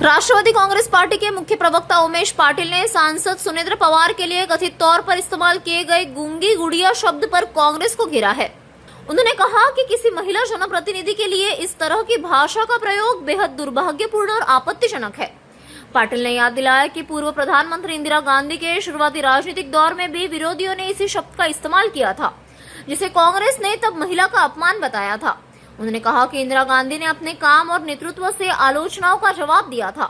Rashtrawadi Congress party के मुख्य प्रवक्ता उमेश पाटिल ने सांसद सुनेंद्र पवार के लिए कथित तौर पर इस्तेमाल किए गए गूंगी गुड़िया शब्द पर कांग्रेस को घेरा है। उन्होंने कहा कि किसी महिला जनप्रतिनिधि के लिए इस तरह की भाषा का प्रयोग बेहद दुर्भाग्यपूर्ण और आपत्तिजनक है। पाटिल ने याद दिलाया कि पूर्व प्रधानमंत्री इंदिरा गांधी के शुरुआती राजनीतिक दौर में भी विरोधियों ने इसी शब्द का इस्तेमाल किया था, जिसे कांग्रेस ने तब महिला का अपमान बताया था। उन्होंने कहा कि इंदिरा गांधी ने अपने काम और नेतृत्व से आलोचनाओं का जवाब दिया था।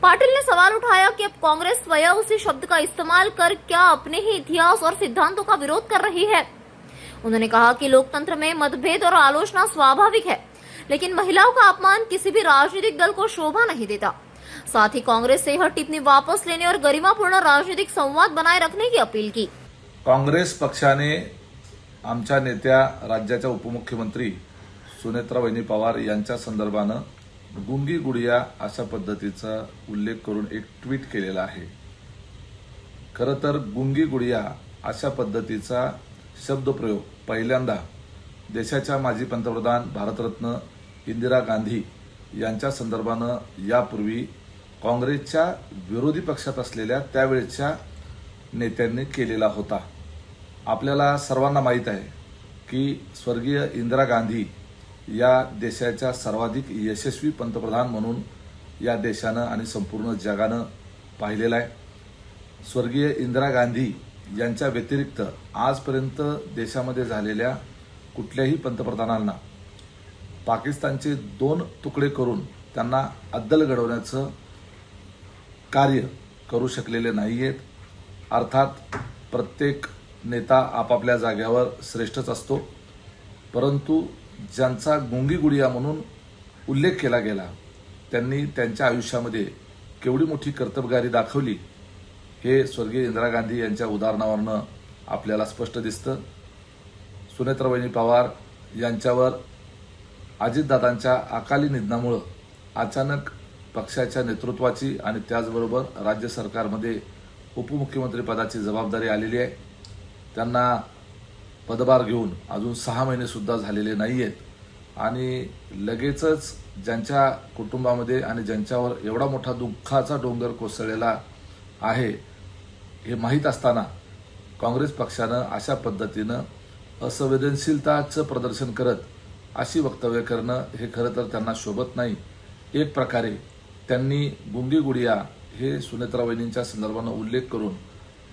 पाटिल ने सवाल उठाया कि अब कांग्रेस स्वयं उसी शब्द का इस्तेमाल कर क्या अपने ही इतिहास और सिद्धांतों का विरोध कर रही है। उन्होंने कहा कि लोकतंत्र में मतभेद और आलोचना स्वाभाविक है, लेकिन महिलाओं का अपमान किसी भी राजनीतिक दल को शोभा नहीं देता। साथ ही कांग्रेस से यह टिप्पणी वापस लेने और गरिमापूर्ण राजनीतिक संवाद बनाए रखने की अपील की। काँग्रेस पक्षाने आमच्या नेत्या राज्याच्या उपमुख्यमंत्री सुनेत्रावहिनी पवार यांच्या संदर्भानं गुंगी गुडिया अशा पद्धतीचा उल्लेख करून एक ट्विट केलेला आहे। खरं तर गुंगी गुडिया अशा पद्धतीचा शब्दप्रयोग पहिल्यांदा देशाच्या माजी पंतप्रधान भारतरत्न इंदिरा गांधी यांच्या संदर्भानं यापूर्वी काँग्रेसच्या विरोधी पक्षात असलेल्या त्यावेळच्या नेत्यांनी केलेला होता। आपल्याला सर्वांना माहीत आहे की स्वर्गीय इंदिरा गांधी या देशाच्या सर्वाधिक यशस्वी पंतप्रधान म्हणून या देशानं आणि संपूर्ण जगानं पाहिलेला आहे। स्वर्गीय इंदिरा गांधी यांच्या व्यतिरिक्त आजपर्यंत देशामध्ये झालेल्या कुठल्याही पंतप्रधानांना पाकिस्तानचे 2 तुकडे करून त्यांना अद्दल घडवण्याचं कार्य करू शकलेले नाहीयेत। अर्थात प्रत्येक नेता आपापल्या जागेवर श्रेष्ठच असतो, परंतु ज्यांचा गुंगी गुडिया म्हणून उल्लेख केला गेला त्यांनी त्यांच्या आयुष्यामध्ये केवढी मोठी कर्तबगारी दाखवली हे स्वर्गीय इंदिरा गांधी यांच्या उदाहरणावरून आपल्याला स्पष्ट दिसतं। सुनेत्रावहिनी पवार यांच्यावर अजितदादांच्या अकाली निधनामुळे अचानक पक्षाच्या नेतृत्वाची आणि त्याचबरोबर राज्य सरकारमध्ये उपमुख्यमंत्री पदाची जबाबदारी आलेली आहे। त्यांना पदभार घेऊन अजून 6 महिने सुद्धा झालेले नाहीयेत आणि लगेचच ज्यांच्या कुटुंबामध्ये आणि ज्यांच्यावर एवढा मोठा दुःखाचा डोंगर कोसळलेला आहे हे माहीत असताना काँग्रेस पक्षानं अशा पद्धतीनं असंवेदनशीलताचं प्रदर्शन करत अशी वक्तव्य करणं हे खरं तर त्यांना शोभत नाही। एक प्रकारे त्यांनी गुंगी गुडिया हे सुनेत्रावहिनींच्या संदर्भानं उल्लेख करून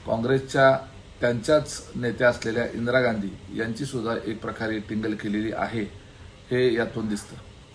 काँग्रेसच्या त्यांच्याच नेत्या असलेल्या इंदिरा गांधी यांची सुद्धा एक प्रकारे टिंगल केलेली आहे हे यातून दिसतं।